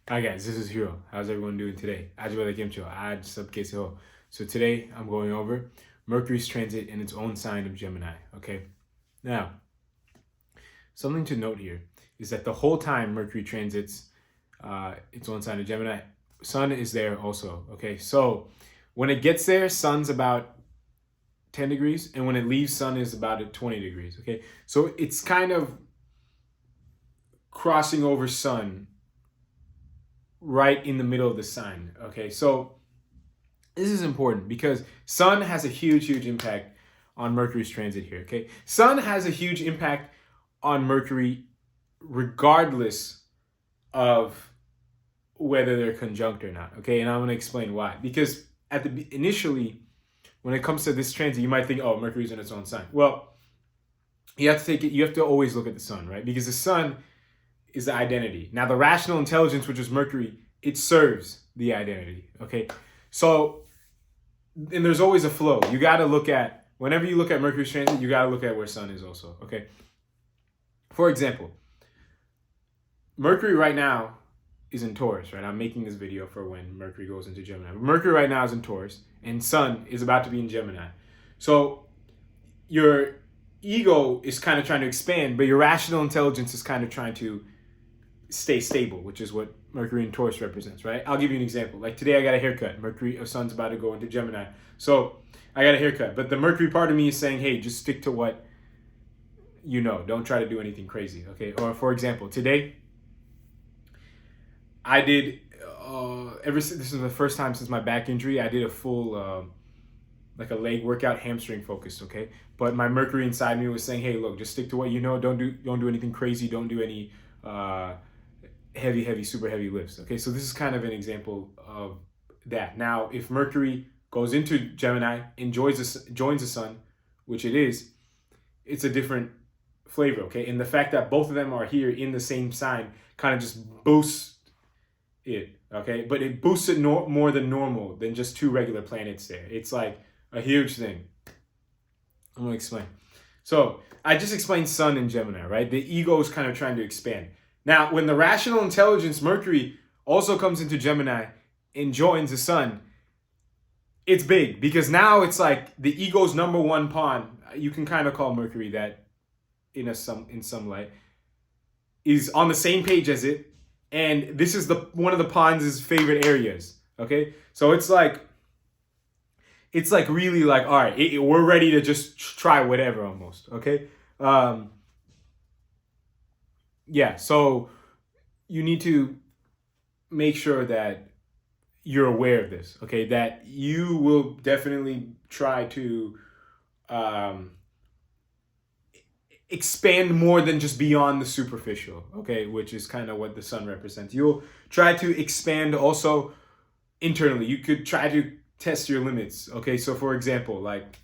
Hi guys, this is Hiro. How's everyone doing today? So today I'm going over Mercury's transit in its own sign of Gemini. Okay, now something to note here is that the whole time Mercury transits its own sign of Gemini, Sun is there also. Okay, so when it gets there, Sun's about 10 degrees, and when it leaves, Sun is about at 20 degrees. Okay, so it's kind of crossing over Sun right in the middle of the sign. Okay, so this is important because Sun has a huge impact on Mercury's transit here. Okay, Sun has a huge impact on Mercury regardless of whether they're conjunct or not. Okay, and I'm going to explain why. Because at the initially, when it comes to this transit, you might think, oh, Mercury's in its own sign. Well, you have to take it. You have to always look at the Sun, right? Because the Sun is the identity. Now, the rational intelligence, which is Mercury, it serves the identity. Okay, so and there's always a flow. You got to look at whenever you look at Mercury's transit, you got to look at where Sun is also. Okay, for example, Mercury right now is in Taurus. Right, I'm making this video for when Mercury goes into Gemini. Mercury right now is in Taurus, and Sun is about to be in Gemini. So your ego is kind of trying to expand, but your rational intelligence is kind of trying to stay stable, which is what Mercury and Taurus represents, right? I'll give you an example. Like today I got a haircut. Mercury or Sun's about to go into Gemini. So I got a haircut. But the Mercury part of me is saying, hey, just stick to what you know. Don't try to do anything crazy, okay? Or for example, today I did, this is the first time since my back injury, I did a full, like a leg workout, hamstring focused, okay? But my Mercury inside me was saying, hey, look, just stick to what you know. Don't do anything crazy. Don't do any, super heavy lifts. Okay, so this is kind of an example of that. Now, if Mercury goes into Gemini, joins the Sun, which it is, it's a different flavor. Okay, and the fact that both of them are here in the same sign kind of just boosts it. Okay, but it boosts it more than normal than just two regular planets there. It's like a huge thing. I'm gonna explain. So I just explained Sun and Gemini, right? The ego is kind of trying to expand. Now, when the rational intelligence, Mercury, also comes into Gemini and joins the Sun, it's big because now it's like the ego's number one pawn. You can kind of call Mercury that in some light, is on the same page as it, and this is one of the pawn's favorite areas. Okay, so it's like really like, all right, we're ready to just try whatever almost. Okay. Yeah, so you need to make sure that you're aware of this, okay? That you will definitely try to expand more than just beyond the superficial, okay? Which is kind of what the Sun represents. You'll try to expand also internally. You could try to test your limits, okay? So for example, like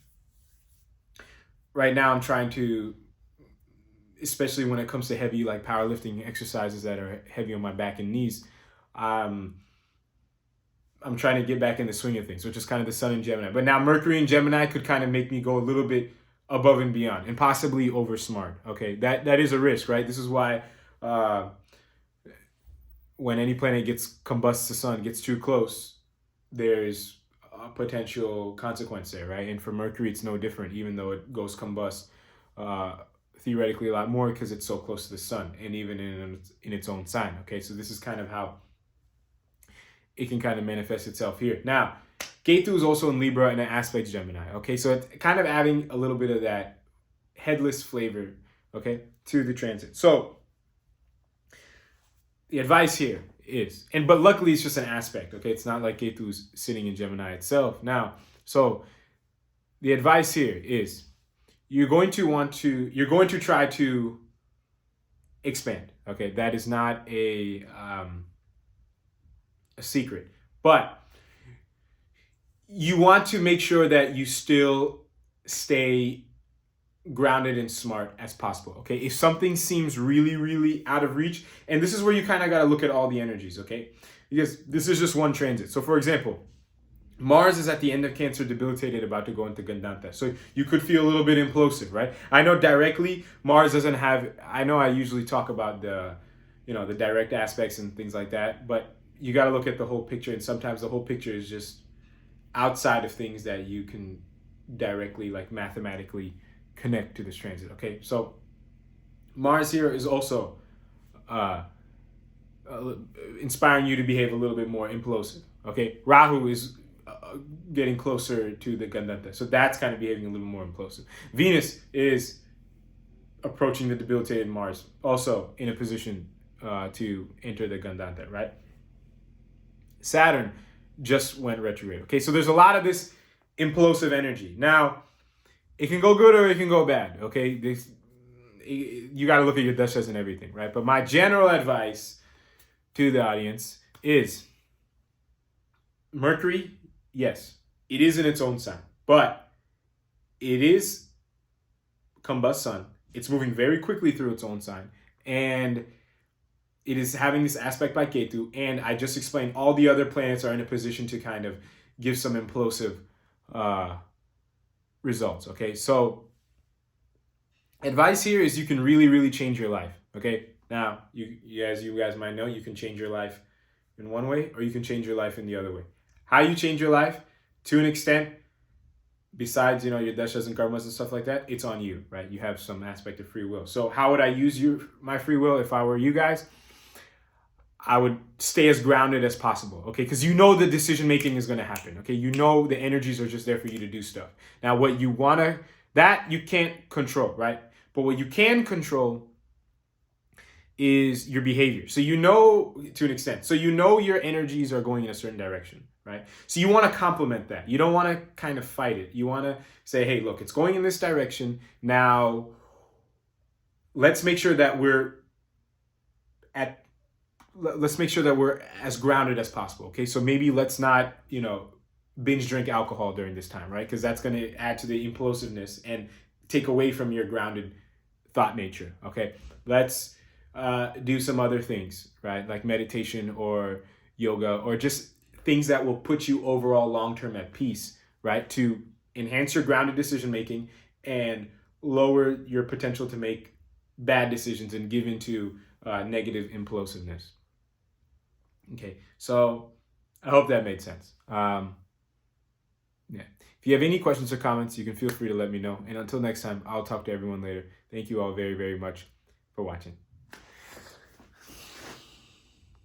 right now I'm trying to, especially when it comes to heavy like powerlifting exercises that are heavy on my back and knees, I'm trying to get back in the swing of things, which is kind of the Sun in Gemini. But now Mercury in Gemini could kind of make me go a little bit above and beyond and possibly over smart. Okay, that is a risk, right? This is why when any planet combusts the Sun, gets too close, there's a potential consequence there, right? And for Mercury, it's no different, even though it goes combust. Theoretically a lot more because it's so close to the Sun and even in its own sign. Okay, so this is kind of how it can kind of manifest itself here. Now, Ketu is also in Libra and it aspects Gemini. Okay, so it's kind of adding a little bit of that headless flavor, okay, to the transit. So the advice here is, but luckily it's just an aspect. Okay, it's not like Ketu's sitting in Gemini itself. Now, so the advice here is, you're going to try to expand. Okay, that is not a secret, but you want to make sure that you still stay grounded and smart as possible. Okay, if something seems really out of reach, and this is where you kind of got to look at all the energies. Okay, because this is just one transit. So for example, Mars is at the end of Cancer, debilitated, about to go into Gandanta. So you could feel a little bit implosive, right? I know directly Mars doesn't have, I know I usually talk about the, the direct aspects and things like that. But you got to look at the whole picture, and sometimes the whole picture is just outside of things that you can directly, like mathematically, connect to this transit. Okay, so Mars here is also inspiring you to behave a little bit more implosive. Okay, Rahu is getting closer to the Gandanta, so that's kind of behaving a little more implosive. Venus is approaching the debilitated Mars, also in a position to enter the Gandanta, right? Saturn just went retrograde. Okay, so there's a lot of this implosive energy. Now, it can go good or it can go bad. Okay, you got to look at your dashas and everything, right? But my general advice to the audience is Mercury, yes, it is in its own sign, but it is combust sun. It's moving very quickly through its own sign, and it is having this aspect by Ketu, and I just explained all the other planets are in a position to kind of give some implosive results. Okay, so advice here is you can really, really change your life. Okay, now as you guys might know, you can change your life in one way, or you can change your life in the other way. How you change your life, to an extent, besides your dashas and karmas and stuff like that, it's on you, right? You have some aspect of free will. So how would I use my free will if I were you guys? I would stay as grounded as possible, okay? Because the decision making is going to happen, okay? The energies are just there for you to do stuff. Now, what you want to, that you can't control, right? But what you can control is your behavior. So to an extent. So your energies are going in a certain direction, right? So you want to complement that. You don't want to kind of fight it. You want to say, hey, look, it's going in this direction. Now, let's make sure that we're as grounded as possible. Okay, so maybe let's not, binge drink alcohol during this time, right? Because that's going to add to the implosiveness and take away from your grounded thought nature. Okay, let's do some other things, right? Like meditation or yoga, or just things that will put you overall long-term at peace, right? To enhance your grounded decision making and lower your potential to make bad decisions and give into negative implosiveness. Okay, so I hope that made sense. Yeah. If you have any questions or comments, you can feel free to let me know. And until next time, I'll talk to everyone later. Thank you all very, very much for watching.